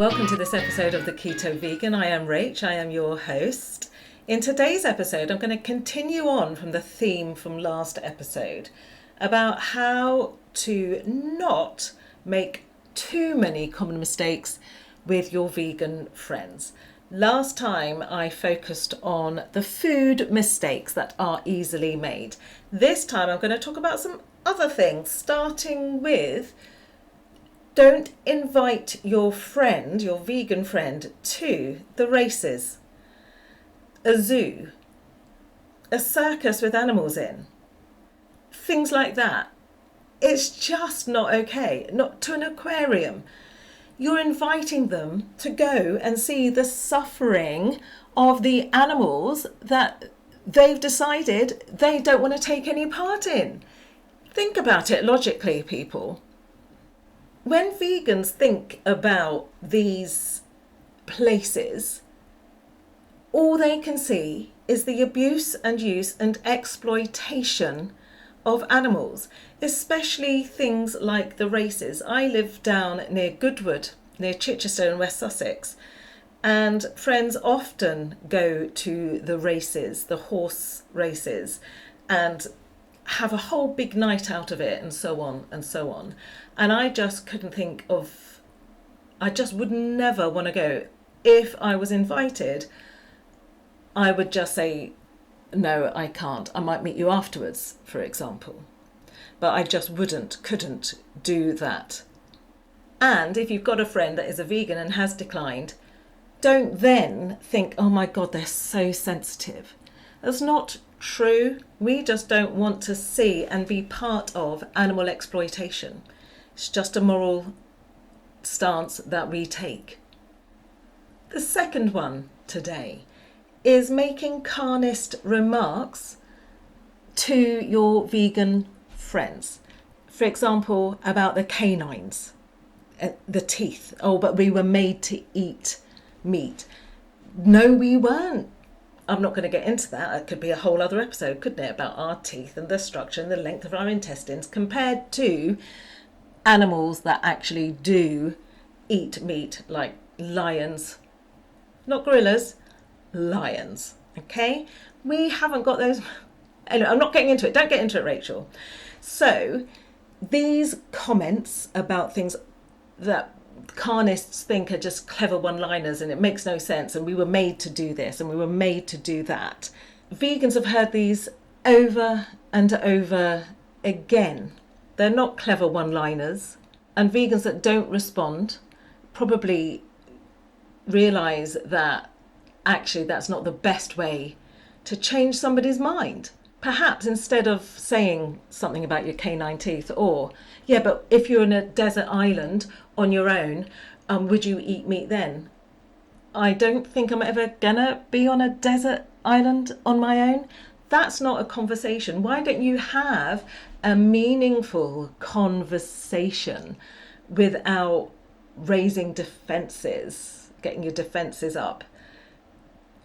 Welcome to this episode of the Keto Vegan. I am Rach, I am your host. In today's episode, I'm going to continue on from the theme from last episode about how to not make too many common mistakes with your vegan friends. Last time I focused on the food mistakes that are easily made. This time I'm going to talk about some other things, starting with don't invite your friend, your vegan friend, to the races, a zoo, a circus with animals in, things like that. It's just not okay. Not to an aquarium. You're inviting them to go and see the suffering of the animals that they've decided they don't want to take any part in. Think about it logically, people. When vegans think about these places, all they can see is the abuse and use and exploitation of animals, especially things like the races. I live down near Goodwood, near Chichester in West Sussex, and friends often go to the races, the horse races, and have a whole big night out of it and so on and so on. And I just couldn't think of, I just would never want to go. If I was invited, I would just say, no, I can't. I might meet you afterwards, for example. But I just couldn't do that. And if you've got a friend that is a vegan and has declined, don't then think, oh my God, they're so sensitive. That's not true. We just don't want to see and be part of animal exploitation. It's just a moral stance that we take. The second one today is making carnist remarks to your vegan friends. For example, about the canines, the teeth. Oh, but we were made to eat meat. No, we weren't. I'm not going to get into that. It could be a whole other episode, couldn't it? About our teeth and the structure and the length of our intestines compared to animals that actually do eat meat, like lions. Not gorillas, lions. Okay? We haven't got those. Anyway, I'm not getting into it. Don't get into it, Rachel. So these comments about things that carnists think are just clever one-liners and it makes no sense and we were made to do this and we were made to do that. Vegans have heard these over and over again. They're not clever one-liners, and vegans that don't respond probably realise that actually that's not the best way to change somebody's mind. Perhaps instead of saying something about your canine teeth or, yeah, but if you're in a desert island on your own, would you eat meat then? I don't think I'm ever gonna be on a desert island on my own. That's not a conversation. Why don't you have a meaningful conversation without raising defences, getting your defences up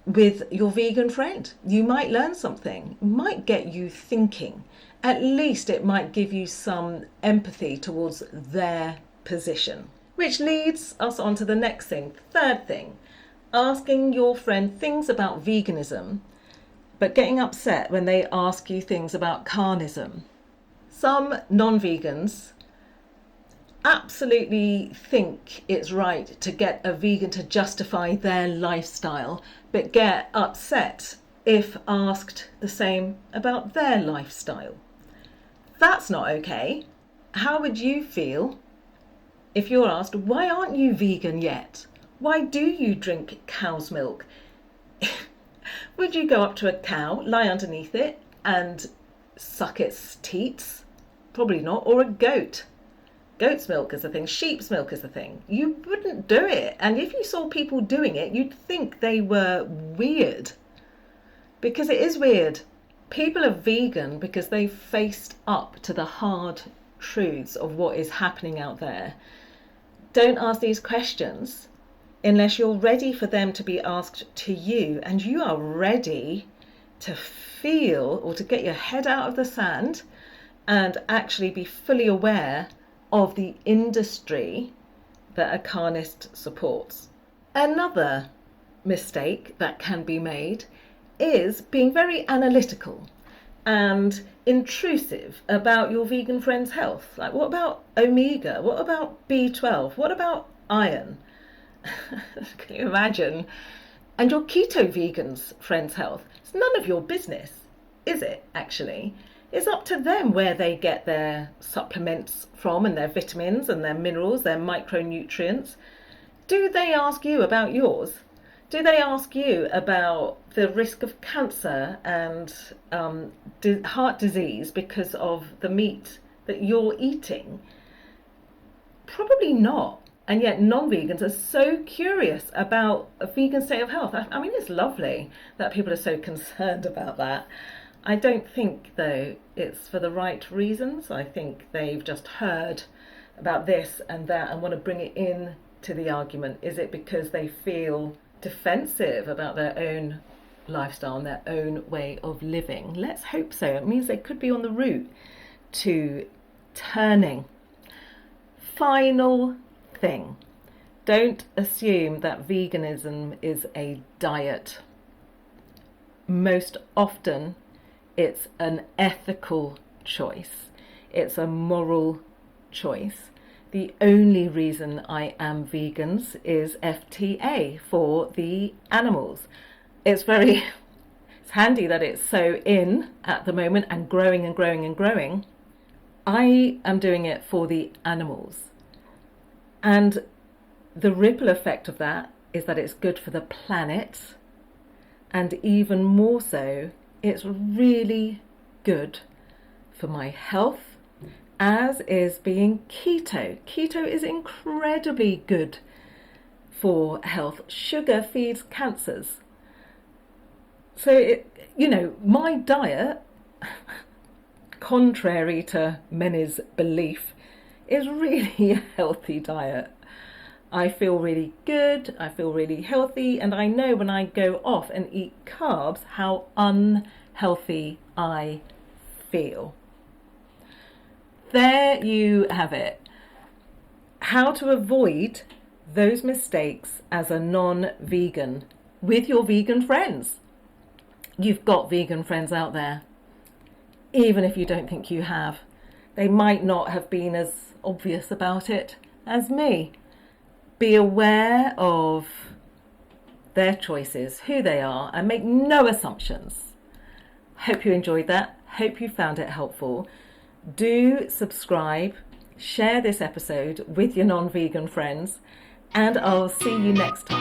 with your vegan friend? You might learn something, it might get you thinking. At least it might give you some empathy towards their position. Which leads us on to the next thing, third thing, asking your friend things about veganism, but getting upset when they ask you things about carnism. Some non-vegans absolutely think it's right to get a vegan to justify their lifestyle, but get upset if asked the same about their lifestyle. That's not okay. How would you feel if you're asked, why aren't you vegan yet? Why do you drink cow's milk? Would you go up to a cow, lie underneath it and suck its teats? Probably not. Or a goat. Goat's milk is a thing. Sheep's milk is a thing. You wouldn't do it. And if you saw people doing it, you'd think they were weird. Because it is weird. People are vegan because they've faced up to the hard truths of what is happening out there. Don't ask these questions unless you're ready for them to be asked to you and you are ready to feel or to get your head out of the sand and actually be fully aware of the industry that a carnist supports. Another mistake that can be made is being very analytical and intrusive about your vegan friend's health. Like, what about omega? What about B12? What about iron? Can you imagine? And your keto vegan's friend's health. It's none of your business, is it, actually? It's up to them where they get their supplements from and their vitamins and their minerals, their micronutrients. Do they ask you about yours? Do they ask you about the risk of cancer and heart disease because of the meat that you're eating? Probably not. And yet non-vegans are so curious about a vegan state of health. I mean, it's lovely that people are so concerned about that. I don't think, though, it's for the right reasons. I think they've just heard about this and that and want to bring it in to the argument. Is it because they feel defensive about their own lifestyle and their own way of living? Let's hope so. It means they could be on the route to turning. Final thing. Don't assume that veganism is a diet. Most often, it's an ethical choice. It's a moral choice. The only reason I am vegans is FTA, for the animals. It's handy that it's so in at the moment and growing and growing and growing. I am doing it for the animals. And the ripple effect of that is that it's good for the planet. And even more so, it's really good for my health, as is being keto. Keto is incredibly good for health. Sugar feeds cancers. So, my diet, contrary to many's belief, is really a healthy diet. I feel really good, I feel really healthy, and I know when I go off and eat carbs how unhealthy I feel. There you have it. How to avoid those mistakes as a non-vegan with your vegan friends. You've got vegan friends out there, even if you don't think you have. They might not have been as obvious about it as me. Be aware of their choices, who they are, and make no assumptions. Hope you enjoyed that. Hope you found it helpful. Do subscribe, share this episode with your non-vegan friends, and I'll see you next time.